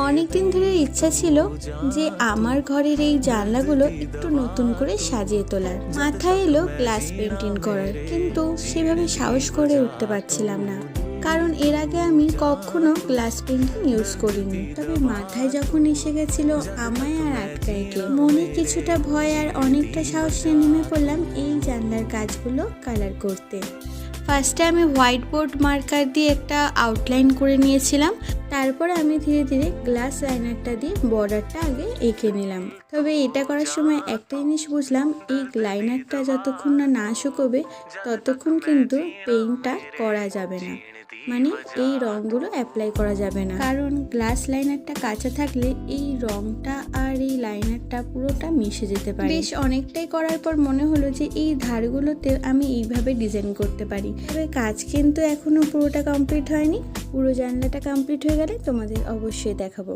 অনেক দিন ধরে ইচ্ছা ছিল যে আমার ঘরের এই জানলাগুলো একটু নতুন করে সাজিয়ে তোলার। মাথায় এলো গ্লাস পেন্টিং করার, কিন্তু সেভাবে সাহস করে উঠতে পারছিলাম না, কারণ এর আগে আমি কখনো গ্লাস পেন্টিং ইউজ করিনি। তবে মাথায় যখন এসে গেছিল আমায় আর আটকায় কে, মনে কিছুটা ভয় আর অনেকটা সাহস নিয়ে নেমে পড়লাম এই জানলার কাজগুলো কালার করতে। ফার্স্টে আমি হোয়াইট বোর্ড মার্কার দিয়ে একটা আউটলাইন করে নিয়েছিলাম, তারপর আমি ধীরে ধীরে গ্লাস লাইনারটা দিয়ে বর্ডারটা আগে এঁকে নিলাম। তবে এটা করার সময় একটা জিনিস বুঝলাম, এই লাইনারটা যতক্ষণ না শুকোবে ততক্ষণ কিন্তু পেইন্টটা করা যাবে না, মানে এই রঙগুলো অ্যাপ্লাই করা যাবে না, কারণ গ্লাস লাইনারটা কাঁচা থাকলে এই রঙটা আর এই লাইনারটা পুরোটা মিশে যেতে পারে। বেশ অনেকটাই করার পর মনে হলো যে এই ধারগুলোতে আমি এইভাবে ডিজাইন করতে পারি। তবে কাজ কিন্তু এখনো পুরোটা কমপ্লিট হয়নি, পুরো জানলাটা কমপ্লিট হয়ে গেলে তোমাদের অবশ্যই দেখাবো।